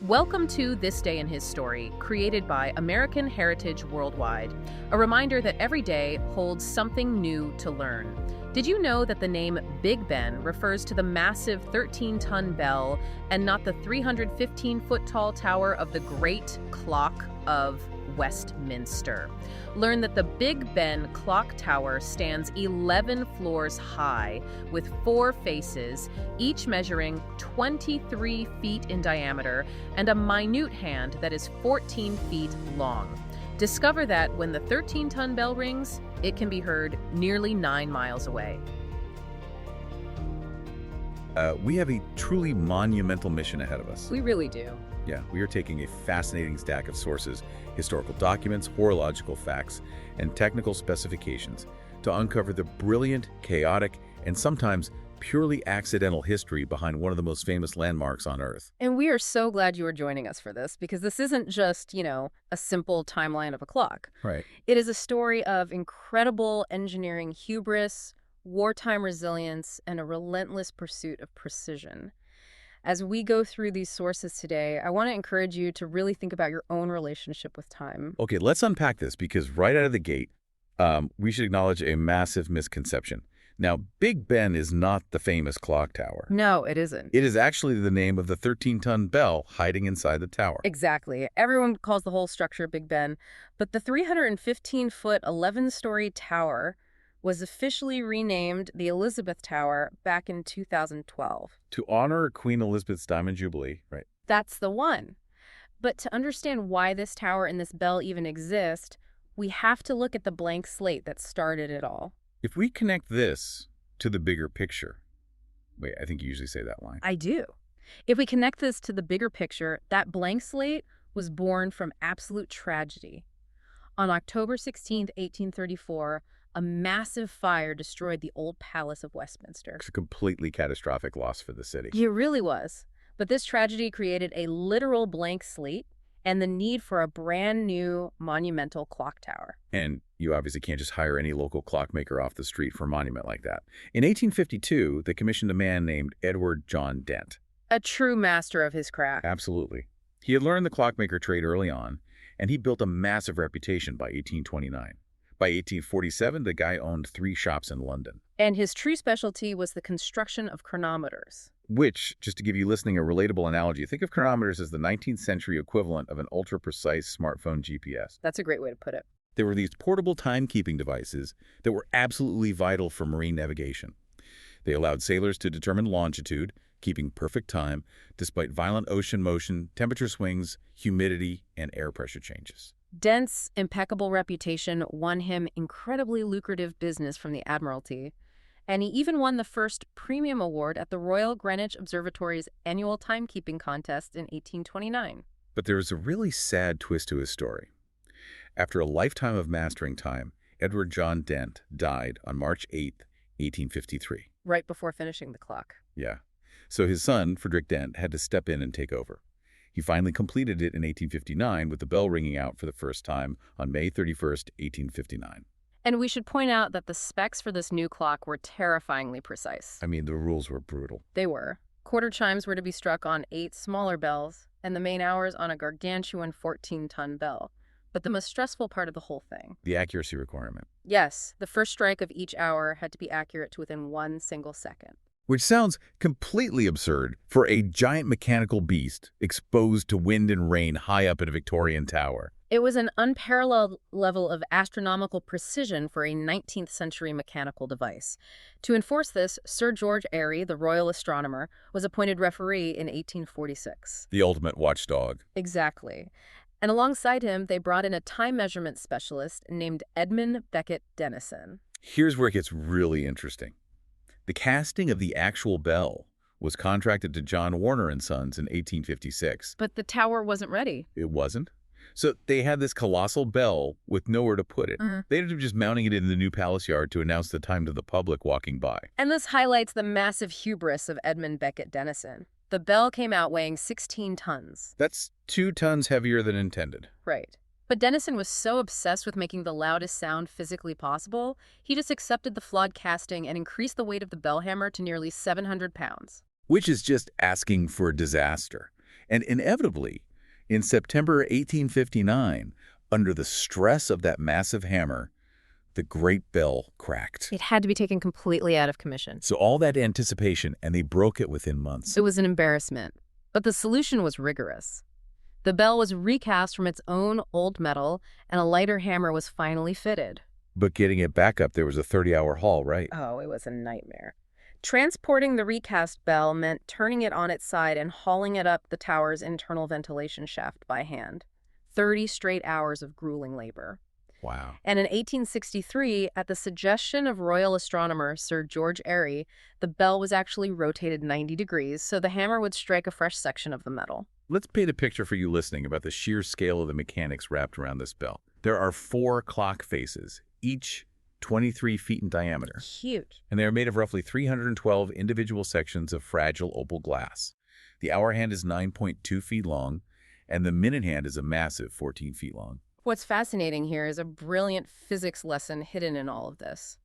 Welcome to This Day in History, created by American Heritage Worldwide, a reminder that every day holds something new to learn. Did you know that the name Big Ben refers to the massive 13-ton bell and not the 315-foot-tall tower of the Great Clock of Westminster? Learn that the Big Ben clock tower stands 11 floors high with 4 faces, each measuring 23 feet in diameter and a minute hand that is 14 feet long. Discover that when the 13-ton bell rings, it can be heard nearly 9 miles away. We have a truly monumental mission ahead of us. We really do. Yeah, we are taking a fascinating stack of sources, historical documents, horological facts, and technical specifications to uncover the brilliant, chaotic, and sometimes purely accidental history behind one of the most famous landmarks on Earth. And we are so glad you are joining us for this, because this isn't just, a simple timeline of a clock. Right. It is a story of incredible engineering hubris, wartime resilience, and a relentless pursuit of precision. As we go through these sources today, I want to encourage you to really think about your own relationship with time. Okay, let's unpack this, because right out of the gate, we should acknowledge a massive misconception. Now, Big Ben is not the famous clock tower. No, it isn't. It is actually the name of the 13-ton bell hiding inside the tower. Exactly. Everyone calls the whole structure Big Ben, but the 315-foot, 11-story tower was officially renamed the Elizabeth Tower back in 2012. To honor Queen Elizabeth's Diamond Jubilee, right? That's the one. But to understand why this tower and this bell even exist, we have to look at the blank slate that started it all. If we connect this to the bigger picture, wait, I think you usually say that line. I do. If we connect this to the bigger picture, that blank slate was born from absolute tragedy. On October 16, 1834, a massive fire destroyed the old Palace of Westminster. It's a completely catastrophic loss for the city. It really was. But this tragedy created a literal blank slate and the need for a brand new monumental clock tower. And you obviously can't just hire any local clockmaker off the street for a monument like that. In 1852, they commissioned a man named Edward John Dent. A true master of his craft. Absolutely. He had learned the clockmaker trade early on, and he built a massive reputation by 1829. By 1847, the guy owned 3 shops in London. And his true specialty was the construction of chronometers. Which, just to give you listening a relatable analogy, think of chronometers as the 19th century equivalent of an ultra-precise smartphone GPS. That's a great way to put it. They were these portable timekeeping devices that were absolutely vital for marine navigation. They allowed sailors to determine longitude, keeping perfect time, despite violent ocean motion, temperature swings, humidity, and air pressure changes. Dent's impeccable reputation won him incredibly lucrative business from the Admiralty, and he even won the first premium award at the Royal Greenwich Observatory's annual timekeeping contest in 1829. But there is a really sad twist to his story. After a lifetime of mastering time, Edward John Dent died on March 8, 1853. Right before finishing the clock. Yeah. So his son, Frederick Dent, had to step in and take over. He finally completed it in 1859 with the bell ringing out for the first time on May 31st, 1859. And we should point out that the specs for this new clock were terrifyingly precise. I mean, the rules were brutal. They were. Quarter chimes were to be struck on 8 smaller bells, and the main hours on a gargantuan 14-ton bell. But the most stressful part of the whole thing. The accuracy requirement. Yes, the first strike of each hour had to be accurate to within 1 single second. Which sounds completely absurd for a giant mechanical beast exposed to wind and rain high up in a Victorian tower. It was an unparalleled level of astronomical precision for a 19th century mechanical device. To enforce this, Sir George Airy, the royal astronomer, was appointed referee in 1846. The ultimate watchdog. Exactly. And alongside him, they brought in a time measurement specialist named Edmund Beckett Dennison. Here's where it gets really interesting. The casting of the actual bell was contracted to John Warner & Sons in 1856. But the tower wasn't ready. It wasn't? So they had this colossal bell with nowhere to put it. They ended up just mounting it in the new palace yard to announce the time to the public walking by. And this highlights the massive hubris of Edmund Beckett Dennison. The bell came out weighing 16 tons. That's 2 tons heavier than intended. Right. But Dennison was so obsessed with making the loudest sound physically possible, he just accepted the flawed casting and increased the weight of the bell hammer to nearly 700 pounds. Which is just asking for disaster. And inevitably, in September 1859, under the stress of that massive hammer, the great bell cracked. It had to be taken completely out of commission. So all that anticipation, and they broke it within months. It was an embarrassment. But the solution was rigorous. The bell was recast from its own old metal, and a lighter hammer was finally fitted. But getting it back up, there was a 30-hour haul, right? Oh, it was a nightmare. Transporting the recast bell meant turning it on its side and hauling it up the tower's internal ventilation shaft by hand. 30 straight hours of grueling labor. Wow. And in 1863, at the suggestion of royal astronomer Sir George Airy, the bell was actually rotated 90 degrees so the hammer would strike a fresh section of the metal. Let's paint a picture for you listening about the sheer scale of the mechanics wrapped around this bell. There are 4 clock faces, each 23 feet in diameter. Huge. And they are made of roughly 312 individual sections of fragile opal glass. The hour hand is 9.2 feet long, and the minute hand is a massive 14 feet long. What's fascinating here is a brilliant physics lesson hidden in all of this.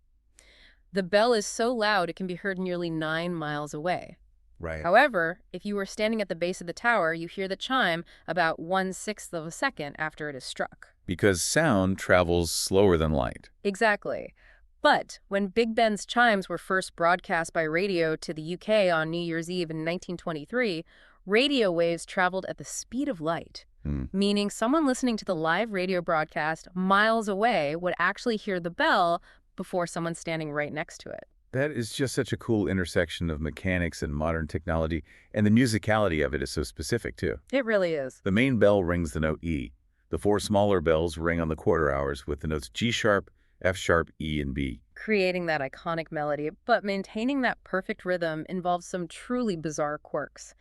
The bell is so loud it can be heard nearly 9 miles away. Right. However, if you were standing at the base of the tower, you hear the chime about 1/6 of a second after it is struck. Because sound travels slower than light. Exactly. But when Big Ben's chimes were first broadcast by radio to the UK on New Year's Eve in 1923, radio waves traveled at the speed of light. Meaning someone listening to the live radio broadcast miles away would actually hear the bell before someone standing right next to it. That is just such a cool intersection of mechanics and modern technology, and the musicality of it is so specific, too. It really is. The main bell rings the note E. The 4 smaller bells ring on the quarter hours with the notes G sharp, F sharp, E, and B. Creating that iconic melody, but maintaining that perfect rhythm involves some truly bizarre quirks.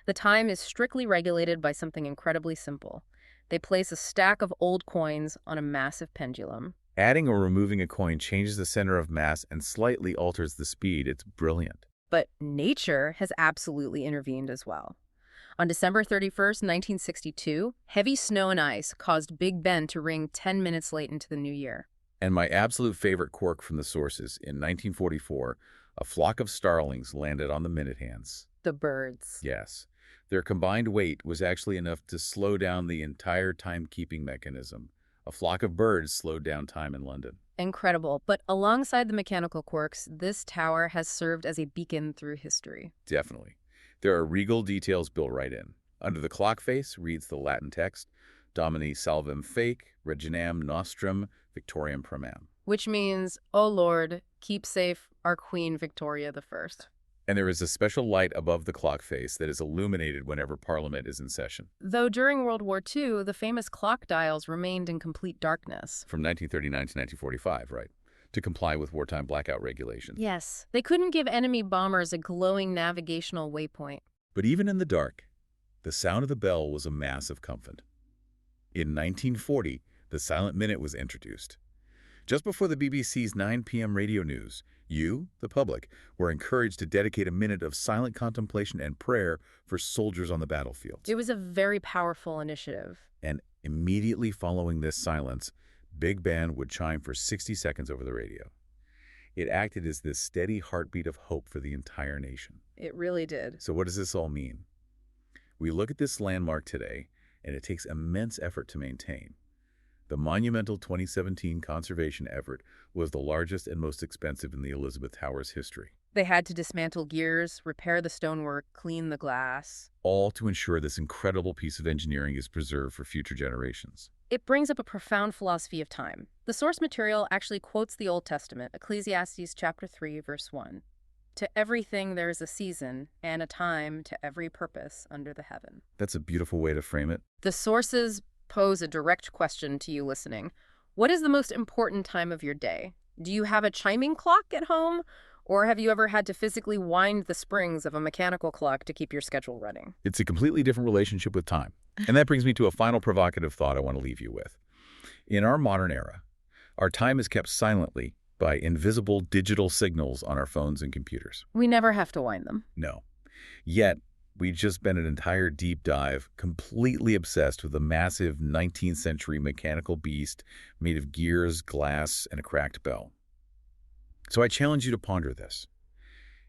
The time is strictly regulated by something incredibly simple. They place a stack of old coins on a massive pendulum. Adding or removing a coin changes the center of mass and slightly alters the speed. It's brilliant. But nature has absolutely intervened as well. On December 31st, 1962, heavy snow and ice caused Big Ben to ring 10 minutes late into the new year. And my absolute favorite quirk from the sources, in 1944, a flock of starlings landed on the minute hands. The birds. Yes. Their combined weight was actually enough to slow down the entire timekeeping mechanism. A flock of birds slowed down time in London. Incredible. But alongside the mechanical quirks, this tower has served as a beacon through history. Definitely. There are regal details built right in. Under the clock face reads the Latin text, Domini salvem fake, reginam nostrum, victoriam primam. Which means, O Lord, keep safe our Queen Victoria I. And there is a special light above the clock face that is illuminated whenever Parliament is in session. Though during World War II, the famous clock dials remained in complete darkness. From 1939 to 1945, right? To comply with wartime blackout regulations. Yes. They couldn't give enemy bombers a glowing navigational waypoint. But even in the dark, the sound of the bell was a massive comfort. In 1940, the silent minute was introduced. Just before the BBC's 9 p.m. radio news, you, the public, were encouraged to dedicate a minute of silent contemplation and prayer for soldiers on the battlefield. It was a very powerful initiative. And immediately following this silence, Big Ben would chime for 60 seconds over the radio. It acted as this steady heartbeat of hope for the entire nation. It really did. So what does this all mean? We look at this landmark today, and it takes immense effort to maintain. The monumental 2017 conservation effort was the largest and most expensive in the Elizabeth Tower's history. They had to dismantle gears, repair the stonework, clean the glass. All to ensure this incredible piece of engineering is preserved for future generations. It brings up a profound philosophy of time. The source material actually quotes the Old Testament, Ecclesiastes chapter 3, verse 1. To everything there is a season, and a time to every purpose under the heaven. That's a beautiful way to frame it. The sources pose a direct question to you listening. What is the most important time of your day? Do you have a chiming clock at home? Or have you ever had to physically wind the springs of a mechanical clock to keep your schedule running? It's a completely different relationship with time. And that brings me to a final provocative thought I want to leave you with. In our modern era, our time is kept silently by invisible digital signals on our phones and computers. We never have to wind them. No. Yet, we just spent an entire deep dive completely obsessed with a massive 19th century mechanical beast made of gears, glass, and a cracked bell. So I challenge you to ponder this.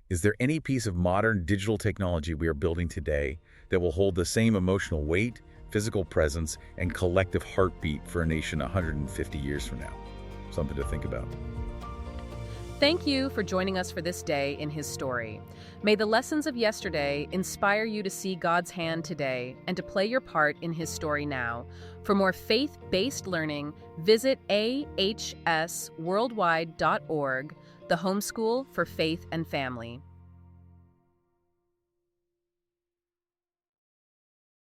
Is there any piece of modern digital technology we are building today that will hold the same emotional weight, physical presence, and collective heartbeat for a nation 150 years from now. Something to think about. Thank you for joining us for this day in his story. May the lessons of yesterday inspire you to see God's hand today and to play your part in his story now. For more faith-based learning, visit ahsworldwide.org, the homeschool for faith and family.